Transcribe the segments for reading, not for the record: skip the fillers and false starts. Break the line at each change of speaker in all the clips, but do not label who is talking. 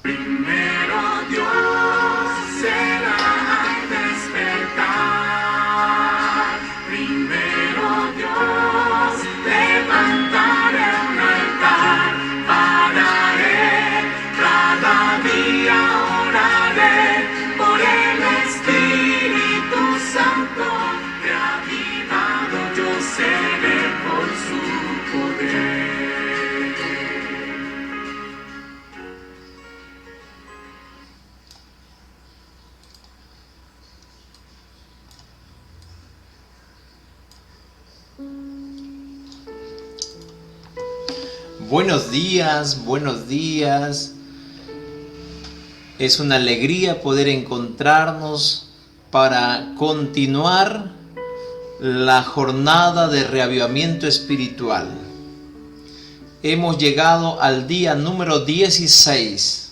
Primero Dios será al despertar. Primero Dios levantaré un altar para Él. Cada día oraré por el Espíritu Santo. Reavivado yo seré por su poder.
Buenos días, buenos días. Es una alegría poder encontrarnos para continuar la jornada de reavivamiento espiritual. Hemos llegado al día número 16.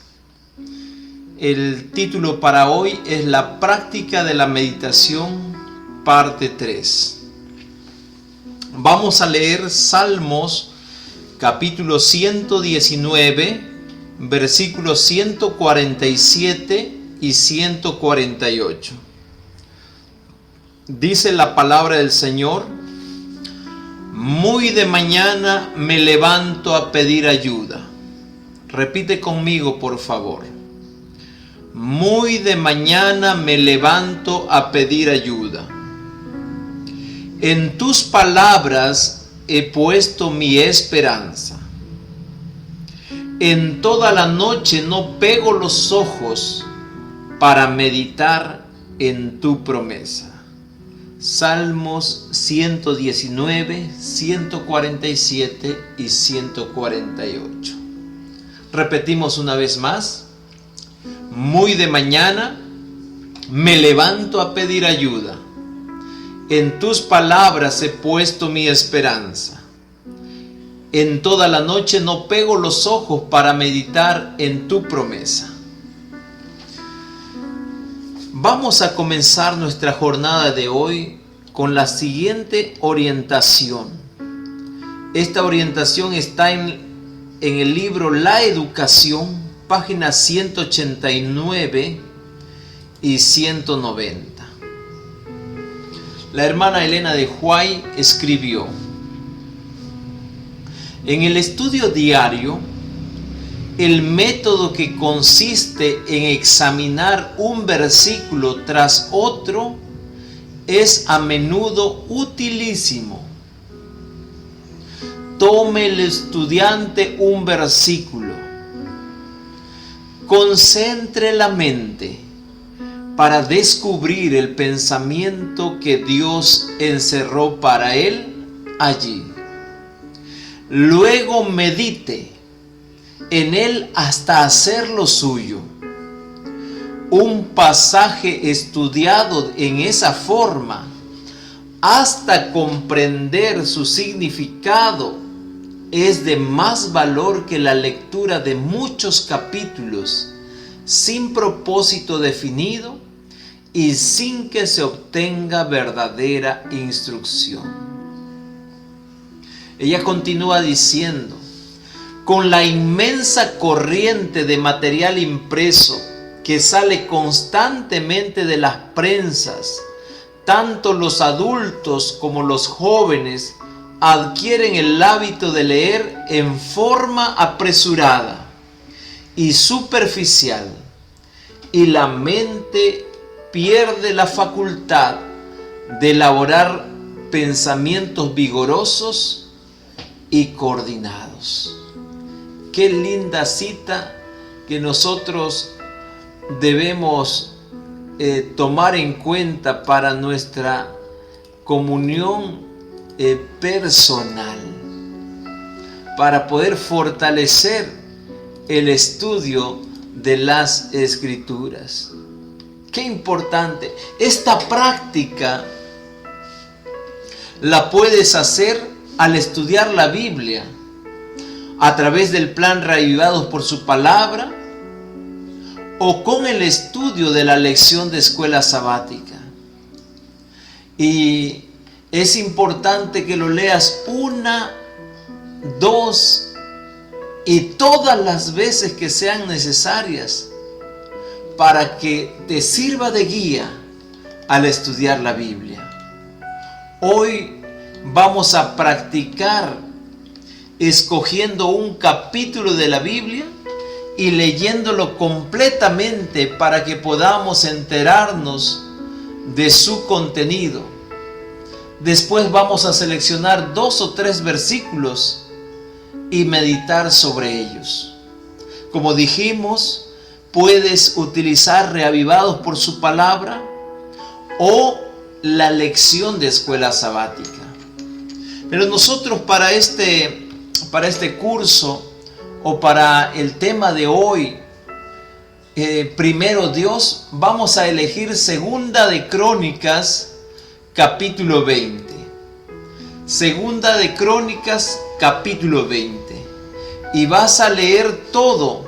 El título para hoy es La práctica de la meditación, parte 3. Vamos a leer Salmos capítulo 119, versículos 147 y 148. Dice la palabra del Señor: muy de mañana me levanto a pedir ayuda. Repite conmigo, por favor. Muy de mañana me levanto a pedir ayuda. En tus palabras he puesto mi esperanza. En toda la noche no pego los ojos para meditar en tu promesa. Salmos 119, 147 y 148. Repetimos una vez más. Muy de mañana me levanto a pedir ayuda. En tus palabras he puesto mi esperanza. En toda la noche no pego los ojos para meditar en tu promesa. Vamos a comenzar nuestra jornada de hoy con la siguiente orientación. Esta orientación está en el libro La Educación, páginas 189 y 190. La hermana Elena de White escribió: en el estudio diario, el método que consiste en examinar un versículo tras otro es a menudo utilísimo. Tome el estudiante un versículo, concentre la mente para descubrir el pensamiento que Dios encerró para él allí. Luego medite en él hasta hacerlo suyo. Un pasaje estudiado en esa forma hasta comprender su significado es de más valor que la lectura de muchos capítulos sin propósito definido y sin que se obtenga verdadera instrucción. Ella continúa diciendo: con la inmensa corriente de material impreso que sale constantemente de las prensas, tanto los adultos como los jóvenes adquieren el hábito de leer en forma apresurada y superficial, y la mente pierde la facultad de elaborar pensamientos vigorosos y coordinados. Qué linda cita que nosotros debemos tomar en cuenta para nuestra comunión personal, para poder fortalecer el estudio de las Escrituras. Qué importante. Esta práctica la puedes hacer al estudiar la Biblia a través del plan Reavivados por su palabra o con el estudio de la lección de escuela sabática. Y es importante que lo leas 1, 2 y todas las veces que sean necesarias para que te sirva de guía al estudiar la Biblia. Hoy vamos a practicar escogiendo un capítulo de la Biblia y leyéndolo completamente para que podamos enterarnos de su contenido. Después vamos a seleccionar 2 o 3 versículos y meditar sobre ellos. Como dijimos, puedes utilizar Reavivados por su palabra o la lección de escuela sabática. Pero nosotros para este curso o para el tema de hoy, primero Dios, vamos a elegir Segunda de Crónicas, capítulo 20. Segunda de Crónicas, capítulo 20. Y vas a leer todo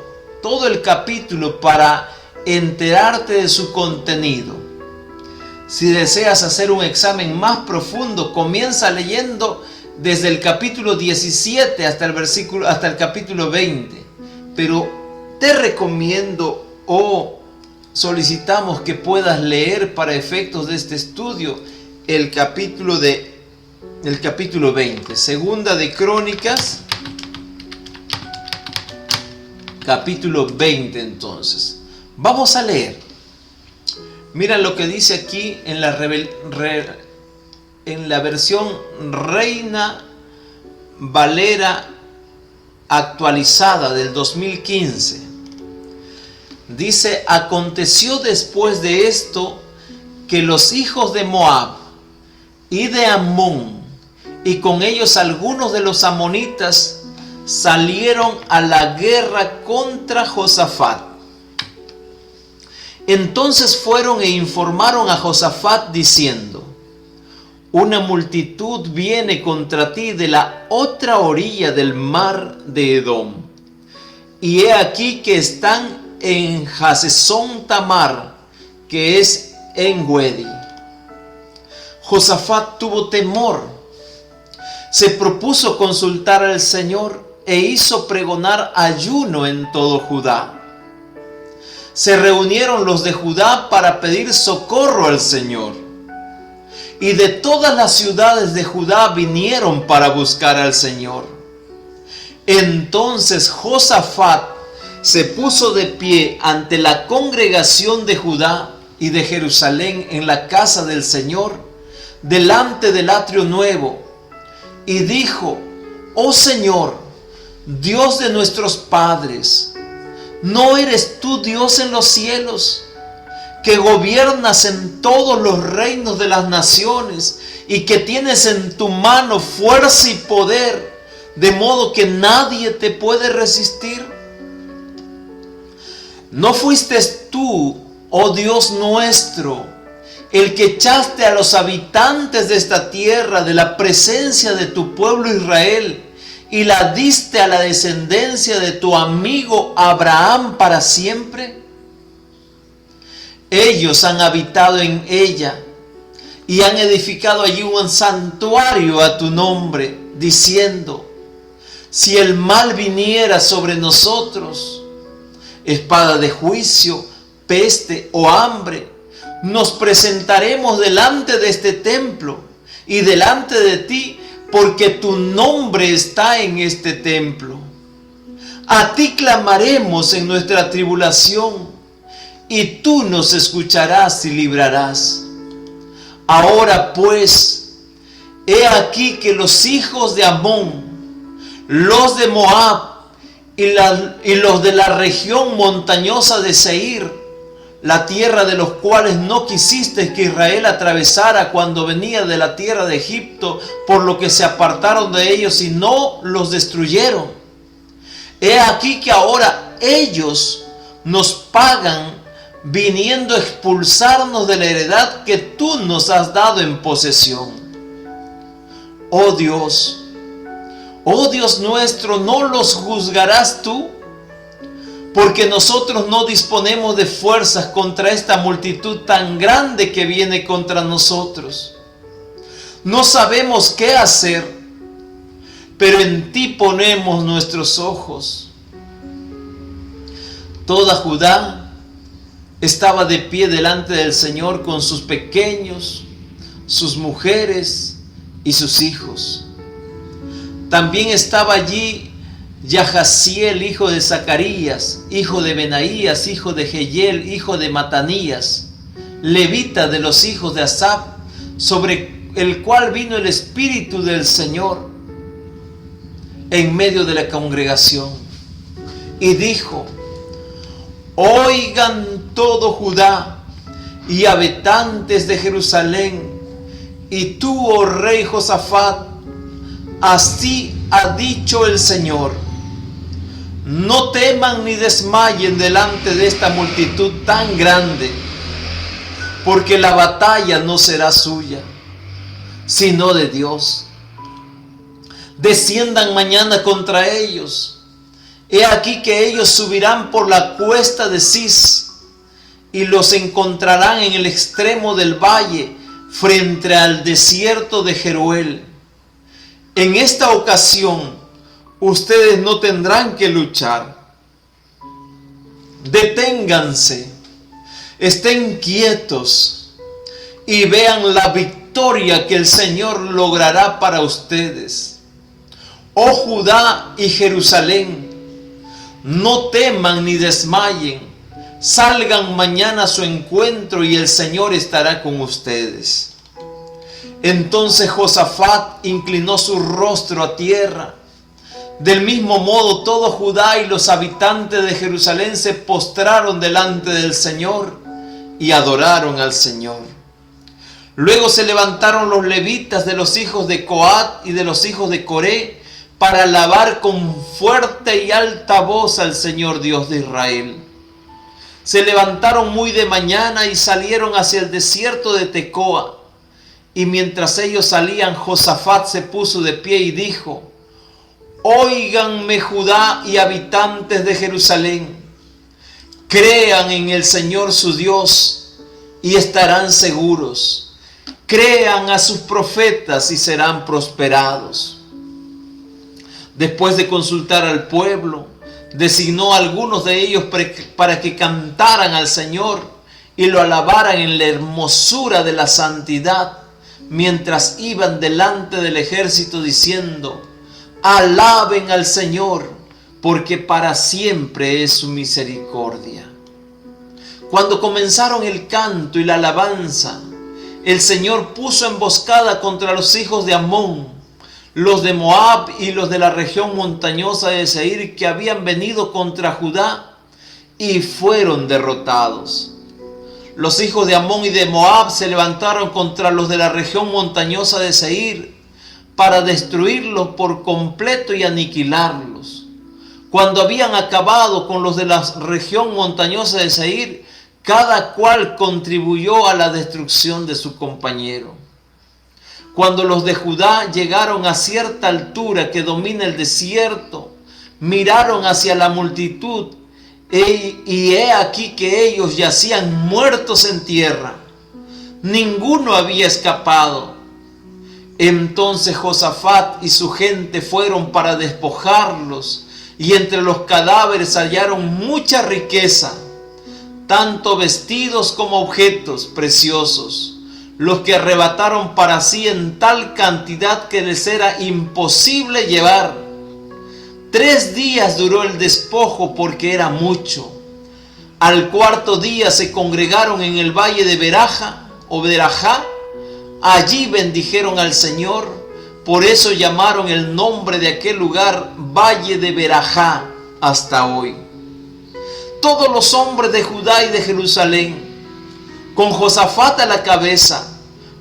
el capítulo para enterarte de su contenido. Si deseas hacer un examen más profundo, comienza leyendo desde el capítulo 17 hasta el capítulo 20. Pero te recomiendo o solicitamos que puedas leer para efectos de este estudio el capítulo 20. Segunda de Crónicas, capítulo 20 entonces. Vamos a leer. Mira lo que dice aquí en la versión Reina Valera actualizada del 2015. Dice: aconteció después de esto que los hijos de Moab y de Amón, y con ellos algunos de los amonitas, salieron a la guerra contra Josafat. Entonces fueron e informaron a Josafat diciendo: una multitud viene contra ti de la otra orilla del mar de Edom, y he aquí que están en Hasesón Tamar, que es en Gedi. Josafat tuvo temor, se propuso consultar al Señor e hizo pregonar ayuno en todo Judá. Se reunieron los de Judá para pedir socorro al Señor, y de todas las ciudades de Judá vinieron para buscar al Señor. Entonces Josafat se puso de pie ante la congregación de Judá y de Jerusalén en la casa del Señor, delante del atrio nuevo, y dijo: oh Señor, Dios de nuestros padres, ¿no eres tú Dios en los cielos, que gobiernas en todos los reinos de las naciones y que tienes en tu mano fuerza y poder, de modo que nadie te puede resistir? ¿No fuiste tú, oh Dios nuestro, el que echaste a los habitantes de esta tierra de la presencia de tu pueblo Israel y la diste a la descendencia de tu amigo Abraham para siempre? Ellos han habitado en ella y han edificado allí un santuario a tu nombre, diciendo: si el mal viniera sobre nosotros, espada de juicio, peste o hambre, nos presentaremos delante de este templo y delante de ti, porque tu nombre está en este templo. A ti clamaremos en nuestra tribulación, y tú nos escucharás y librarás. Ahora pues, he aquí que los hijos de Amón, los de Moab y los de la región montañosa de Seir, la tierra de los cuales no quisiste que Israel atravesara cuando venía de la tierra de Egipto, por lo que se apartaron de ellos y no los destruyeron. He aquí que ahora ellos nos pagan, viniendo a expulsarnos de la heredad que tú nos has dado en posesión. Oh Dios nuestro, ¿no los juzgarás tú? Porque nosotros no disponemos de fuerzas contra esta multitud tan grande que viene contra nosotros. No sabemos qué hacer, pero en ti ponemos nuestros ojos. Toda Judá estaba de pie delante del Señor con sus pequeños, sus mujeres y sus hijos. También estaba allí Yahaziel, hijo de Zacarías, hijo de Benaías, hijo de Jehiel, hijo de Matanías, levita de los hijos de Asaf, sobre el cual vino el Espíritu del Señor en medio de la congregación. Y dijo: oigan todo Judá y habitantes de Jerusalén, y tú, oh rey Josafat, así ha dicho el Señor: no teman ni desmayen delante de esta multitud tan grande, porque la batalla no será suya, sino de Dios. Desciendan mañana contra ellos. He aquí que ellos subirán por la cuesta de Cis y los encontrarán en el extremo del valle, frente al desierto de Jeruel. En esta ocasión ustedes no tendrán que luchar. Deténganse, estén quietos y vean la victoria que el Señor logrará para ustedes. Oh Judá y Jerusalén, no teman ni desmayen, salgan mañana a su encuentro y el Señor estará con ustedes. Entonces Josafat inclinó su rostro a tierra. Del mismo modo todo Judá y los habitantes de Jerusalén se postraron delante del Señor y adoraron al Señor. Luego se levantaron los levitas de los hijos de Coat y de los hijos de Coré para alabar con fuerte y alta voz al Señor Dios de Israel. Se levantaron muy de mañana y salieron hacia el desierto de Tecoa. Y mientras ellos salían, Josafat se puso de pie y dijo: óiganme Judá y habitantes de Jerusalén, crean en el Señor su Dios y estarán seguros. Crean a sus profetas y serán prosperados. Después de consultar al pueblo, designó a algunos de ellos para que cantaran al Señor y lo alabaran en la hermosura de la santidad, mientras iban delante del ejército diciendo: alaben al Señor, porque para siempre es su misericordia. Cuando comenzaron el canto y la alabanza, el Señor puso emboscada contra los hijos de Amón, los de Moab y los de la región montañosa de Seir, que habían venido contra Judá, y fueron derrotados. Los hijos de Amón y de Moab se levantaron contra los de la región montañosa de Seir para destruirlos por completo y aniquilarlos. Cuando habían acabado con los de la región montañosa de Seir, cada cual contribuyó a la destrucción de su compañero. Cuando los de Judá llegaron a cierta altura que domina el desierto, miraron hacia la multitud y he aquí que ellos yacían muertos en tierra. Ninguno había escapado. Entonces Josafat y su gente fueron para despojarlos, y entre los cadáveres hallaron mucha riqueza, tanto vestidos como objetos preciosos, los que arrebataron para sí en tal cantidad que les era imposible llevar. 3 días duró el despojo porque era mucho. Al cuarto día se congregaron en el valle de Berajá o Berajá. Allí bendijeron al Señor, por eso llamaron el nombre de aquel lugar Valle de Berajá hasta hoy. Todos los hombres de Judá y de Jerusalén, con Josafat a la cabeza,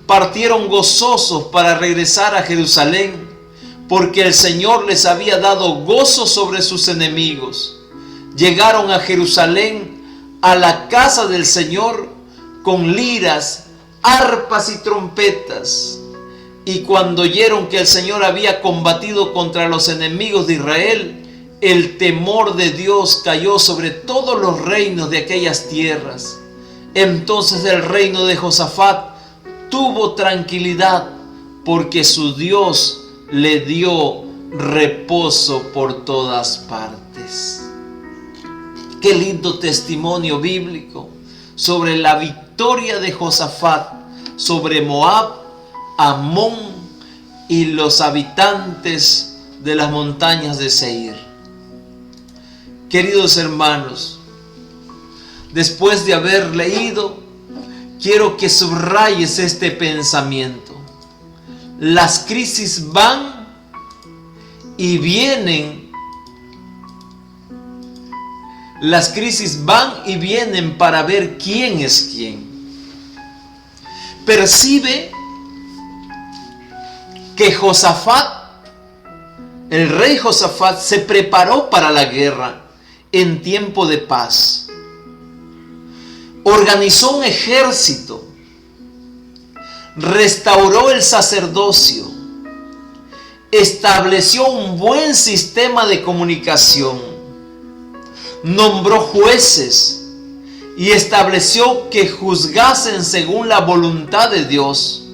partieron gozosos para regresar a Jerusalén, porque el Señor les había dado gozo sobre sus enemigos. Llegaron a Jerusalén, a la casa del Señor, con liras, arpas y trompetas. Y cuando oyeron que el Señor había combatido contra los enemigos de Israel, el temor de Dios cayó sobre todos los reinos de aquellas tierras. Entonces el reino de Josafat tuvo tranquilidad, porque su Dios le dio reposo por todas partes. Qué lindo testimonio bíblico sobre la victoria de Josafat sobre Moab, Amón y los habitantes de las montañas de Seir. Queridos hermanos, después de haber leído, quiero que subrayes este pensamiento. Las crisis van y vienen. Las crisis van y vienen para ver quién es quién. Percibe que Josafat, el rey Josafat, se preparó para la guerra en tiempo de paz. Organizó un ejército, restauró el sacerdocio, estableció un buen sistema de comunicación, nombró jueces y estableció que juzgasen según la voluntad de Dios.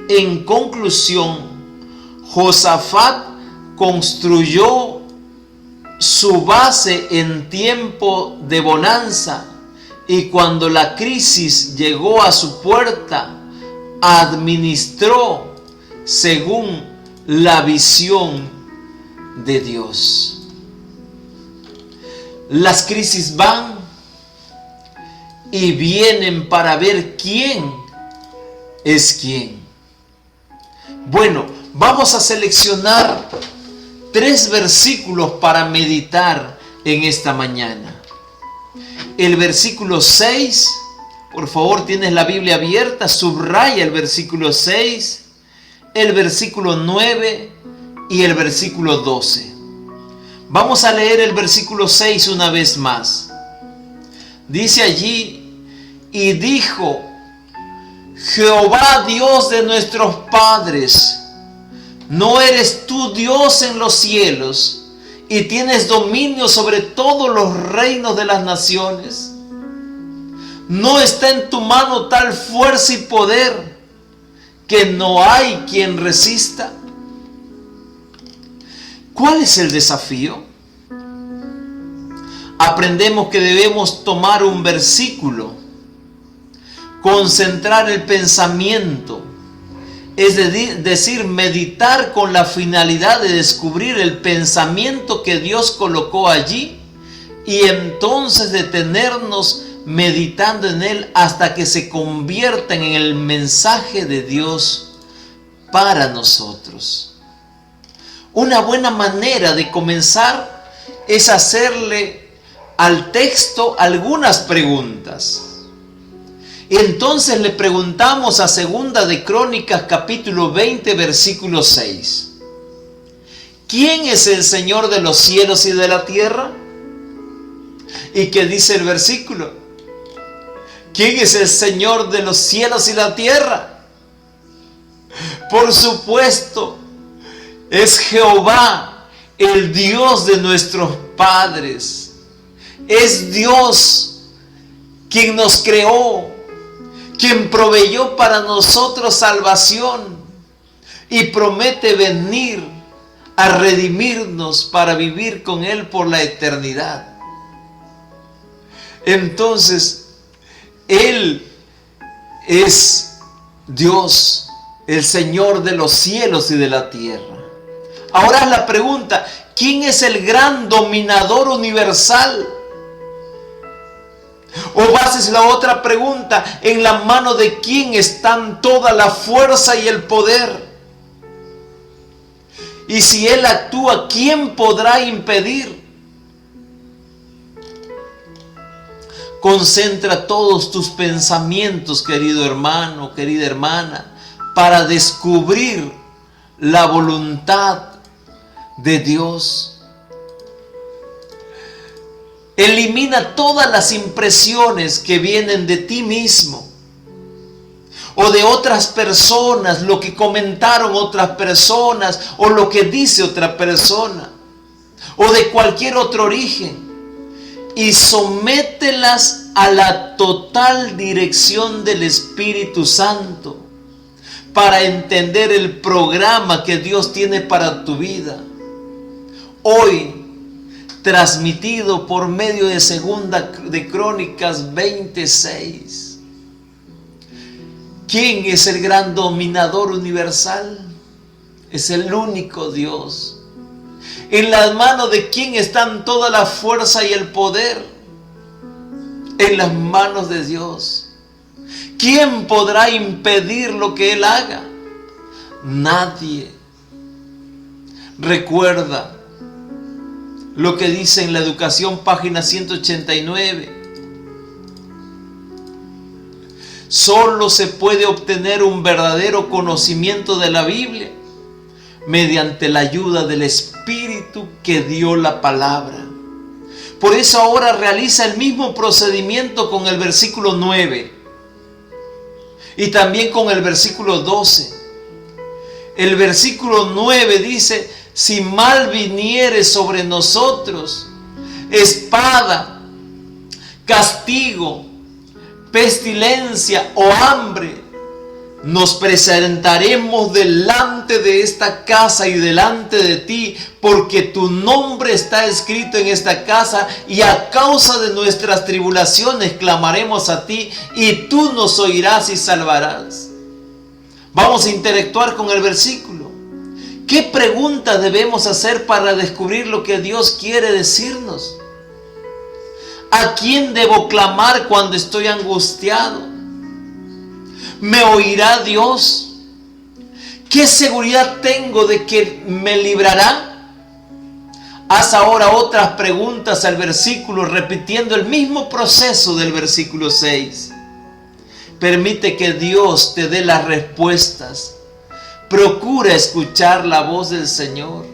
En conclusión, Josafat construyó su base en tiempo de bonanza, y cuando la crisis llegó a su puerta, administró según la visión de Dios. Las crisis van y vienen para ver quién es quién. Bueno, vamos a seleccionar 3 versículos para meditar en esta mañana. El versículo 6, por favor, tienes la Biblia abierta, subraya el versículo 6, el versículo 9 y el versículo 12. Vamos a leer el versículo 6 una vez más. Dice allí: y dijo Jehová, Dios de nuestros padres, ¿no eres tú Dios en los cielos y tienes dominio sobre todos los reinos de las naciones? ¿No está en tu mano tal fuerza y poder que no hay quien resista? ¿Cuál es el desafío? Aprendemos que debemos tomar un versículo, concentrar el pensamiento, es decir, meditar con la finalidad de descubrir el pensamiento que Dios colocó allí y entonces detenernos meditando en él hasta que se convierta en el mensaje de Dios para nosotros. Una buena manera de comenzar es hacerle al texto algunas preguntas. Entonces le preguntamos a Segunda de Crónicas capítulo 20 versículo 6. ¿Quién es el Señor de los cielos y de la tierra? ¿Y qué dice el versículo? ¿Quién es el Señor de los cielos y la tierra? Por supuesto, es Jehová, el Dios de nuestros padres. Es Dios quien nos creó, quien proveyó para nosotros salvación y promete venir a redimirnos para vivir con Él por la eternidad. Entonces, Él es Dios, el Señor de los cielos y de la tierra. Ahora es la pregunta: ¿quién es el gran dominador universal? O bases la otra pregunta: ¿en la mano de quién están toda la fuerza y el poder? Y si Él actúa, ¿quién podrá impedir? Concentra todos tus pensamientos, querido hermano, querida hermana, para descubrir la voluntad de Dios. Elimina todas las impresiones que vienen de ti mismo o de otras personas, lo que comentaron otras personas o lo que dice otra persona o de cualquier otro origen, y somételas a la total dirección del Espíritu Santo para entender el programa que Dios tiene para tu vida. Hoy transmitido por medio de Segunda de Crónicas 26. ¿Quién es el gran dominador universal? Es el único Dios. ¿En las manos de quién están toda la fuerza y el poder? En las manos de Dios. ¿Quién podrá impedir lo que Él haga? Nadie. Recuerda lo que dice en la educación, página 189. Solo se puede obtener un verdadero conocimiento de la Biblia mediante la ayuda del Espíritu que dio la palabra. Por eso ahora realiza el mismo procedimiento con el versículo 9 y también con el versículo 12. El versículo 9 dice: si mal viniere sobre nosotros, espada, castigo, pestilencia o hambre, nos presentaremos delante de esta casa y delante de ti, porque tu nombre está escrito en esta casa, y a causa de nuestras tribulaciones clamaremos a ti, y tú nos oirás y salvarás. Vamos a interactuar con el versículo. ¿Qué pregunta debemos hacer para descubrir lo que Dios quiere decirnos? ¿A quién debo clamar cuando estoy angustiado? ¿Me oirá Dios? ¿Qué seguridad tengo de que me librará? Haz ahora otras preguntas al versículo, repitiendo el mismo proceso del versículo 6. Permite que Dios te dé las respuestas. Procura escuchar la voz del Señor.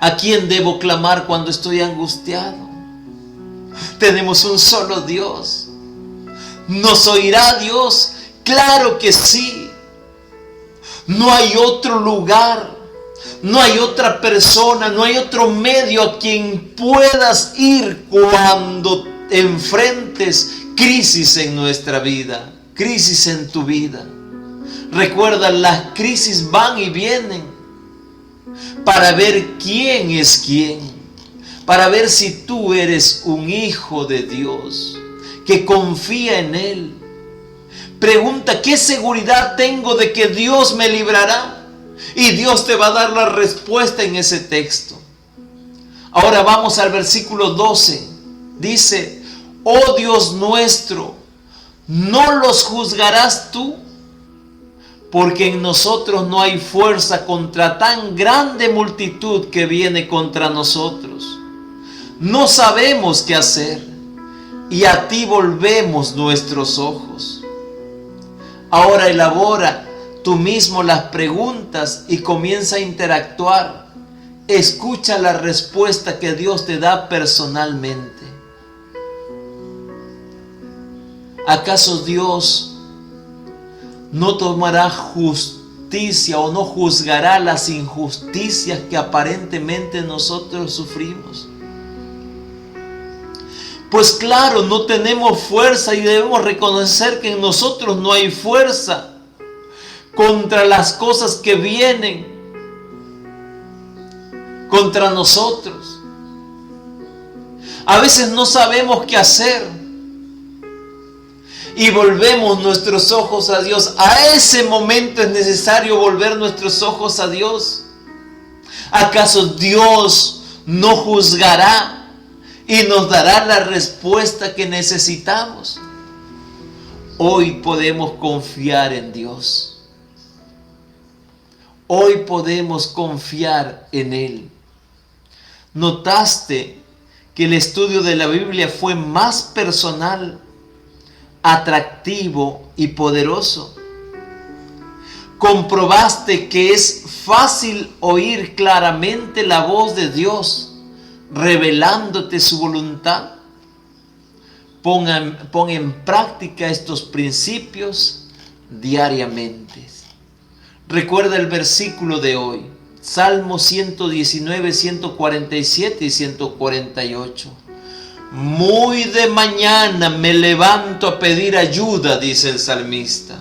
¿A quién debo clamar cuando estoy angustiado? Tenemos un solo Dios. ¿Nos oirá Dios? Claro que sí. No hay otro lugar, no hay otra persona, no hay otro medio a quien puedas ir cuando enfrentes crisis en nuestra vida, crisis en tu vida. Recuerda, las crisis van y vienen para ver quién es quién, para ver si tú eres un hijo de Dios que confía en Él. Pregunta: ¿qué seguridad tengo de que Dios me librará? Y Dios te va a dar la respuesta en ese texto. Ahora vamos al versículo 12. Dice: oh Dios nuestro, ¿no los juzgarás tú? Porque en nosotros no hay fuerza contra tan grande multitud que viene contra nosotros. No sabemos qué hacer, y a ti volvemos nuestros ojos. Ahora elabora tú mismo las preguntas y comienza a interactuar. Escucha la respuesta que Dios te da personalmente. ¿Acaso Dios no tomará justicia o no juzgará las injusticias que aparentemente nosotros sufrimos? Pues claro, no tenemos fuerza y debemos reconocer que en nosotros no hay fuerza contra las cosas que vienen contra nosotros. A veces no sabemos qué hacer y volvemos nuestros ojos a Dios. A ese momento es necesario volver nuestros ojos a Dios. ¿Acaso Dios no juzgará y nos dará la respuesta que necesitamos? Hoy podemos confiar en Dios. Hoy podemos confiar en Él. ¿Notaste que el estudio de la Biblia fue más personal, atractivo y poderoso? ¿Comprobaste que es fácil oír claramente la voz de Dios revelándote su voluntad? Pon en práctica estos principios diariamente. Recuerda el versículo de hoy, Salmo 119, 147 y 148. Muy de mañana me levanto a pedir ayuda, dice el salmista.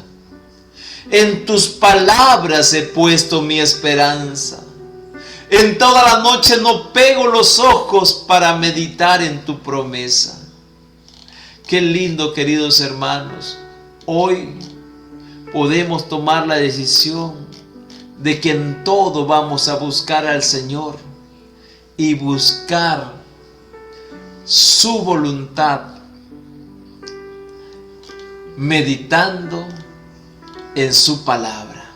En tus palabras he puesto mi esperanza. En toda la noche no pego los ojos para meditar en tu promesa. Qué lindo, queridos hermanos. Hoy podemos tomar la decisión de que en todo vamos a buscar al Señor y buscar su voluntad, meditando en su palabra.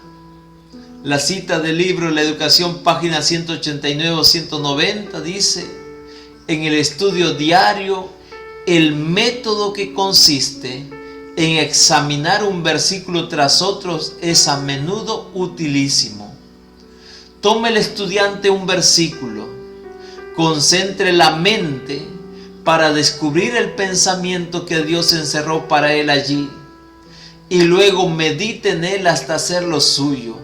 La cita del libro La Educación, página 189 o 190, dice: en el estudio diario, el método que consiste en examinar un versículo tras otro es a menudo utilísimo. Tome el estudiante un versículo, concentre la mente para descubrir el pensamiento que Dios encerró para él allí, y luego medite en él hasta hacerlo suyo.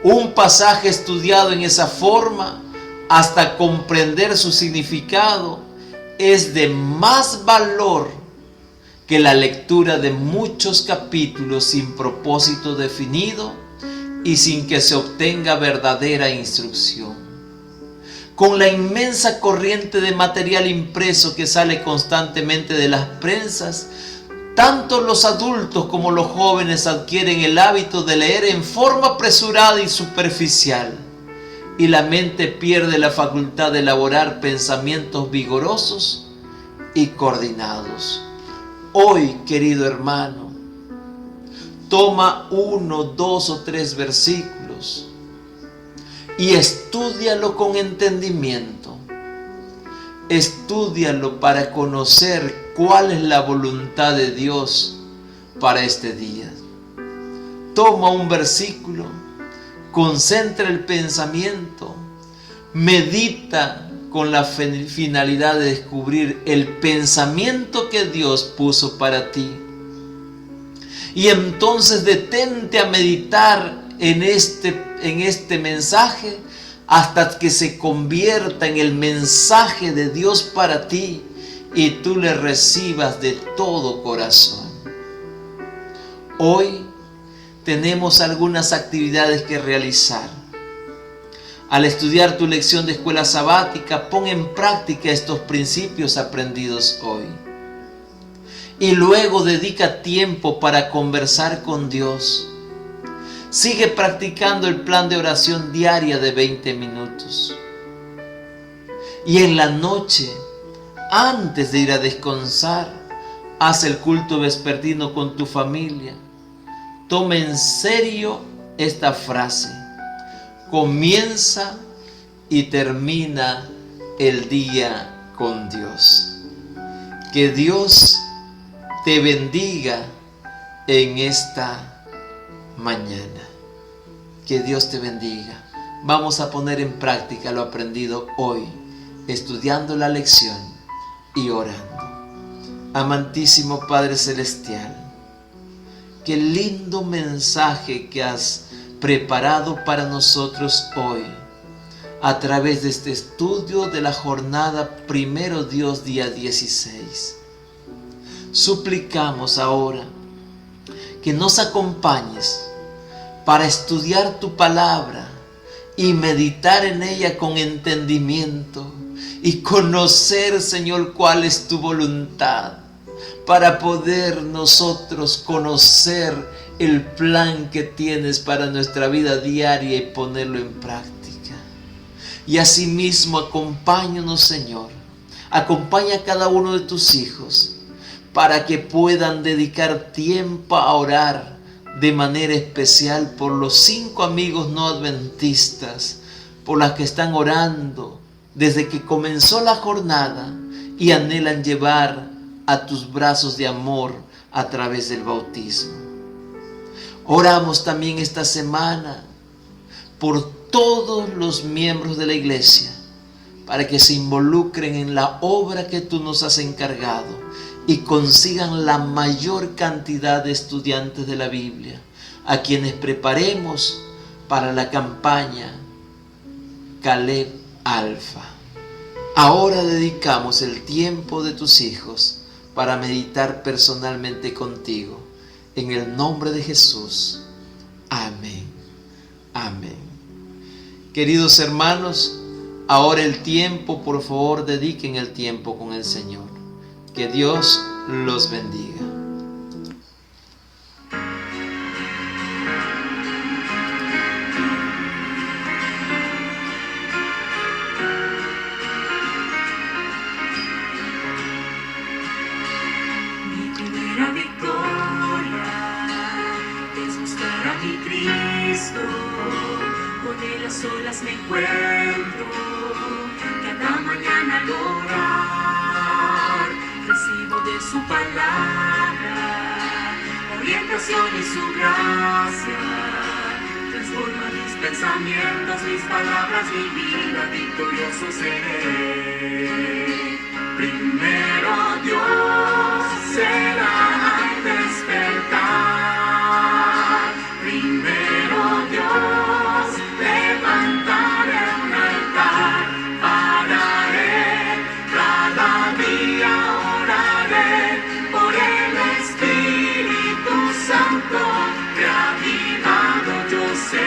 Un pasaje estudiado en esa forma hasta comprender su significado es de más valor que la lectura de muchos capítulos sin propósito definido y sin que se obtenga verdadera instrucción. Con la inmensa corriente de material impreso que sale constantemente de las prensas, tanto los adultos como los jóvenes adquieren el hábito de leer en forma apresurada y superficial, y la mente pierde la facultad de elaborar pensamientos vigorosos y coordinados. Hoy, querido hermano, toma 1, 2 o 3 versículos y estúdialo con entendimiento. Estúdialo para conocer cuál es la voluntad de Dios para este día. Toma un versículo, concentra el pensamiento, medita con la finalidad de descubrir el pensamiento que Dios puso para ti. Y entonces detente a meditar en este mensaje hasta que se convierta en el mensaje de Dios para ti y tú le recibas de todo corazón. Hoy tenemos algunas actividades que realizar. Al estudiar tu lección de escuela sabática, pon en práctica estos principios aprendidos hoy. Y luego dedica tiempo para conversar con Dios. Sigue practicando el plan de oración diaria de 20 minutos. Y en la noche, antes de ir a descansar, haz el culto vespertino con tu familia. Toma en serio esta frase: comienza y termina el día con Dios. Que Dios te bendiga en esta mañana. Que Dios te bendiga. Vamos a poner en práctica lo aprendido hoy, estudiando la lección y orando. Amantísimo Padre Celestial, qué lindo mensaje que has preparado para nosotros hoy a través de este estudio de la jornada Primero Dios, día 16. Suplicamos ahora que nos acompañes para estudiar tu palabra y meditar en ella con entendimiento y conocer, Señor, cuál es tu voluntad, para poder nosotros conocer el plan que tienes para nuestra vida diaria y ponerlo en práctica. Y asimismo, acompáñanos, Señor. Acompaña a cada uno de tus hijos para que puedan dedicar tiempo a orar de manera especial por los 5 amigos no adventistas, por las que están orando desde que comenzó la jornada y anhelan llevar a tus brazos de amor a través del bautismo. Oramos también esta semana por todos los miembros de la iglesia, para que se involucren en la obra que tú nos has encargado y consigan la mayor cantidad de estudiantes de la Biblia, a quienes preparemos para la campaña Caleb Alfa. Ahora dedicamos el tiempo de tus hijos para meditar personalmente contigo. En el nombre de Jesús. Amén. Amén. Queridos hermanos, ahora el tiempo, por favor, dediquen el tiempo con el Señor. Que Dios los bendiga.
Mi primera victoria es buscar a mi Cristo. Con Él a solas me encuentro cada mañana al orar. Recibo de su palabra orientación y su gracia. Transforma mis pensamientos, mis palabras, mi vida, victorioso seré. Primero Dios será al despertar. Primero Dios levantaré un altar para Él. Cada día oraré por el Espíritu Santo. Reavivado yo seré.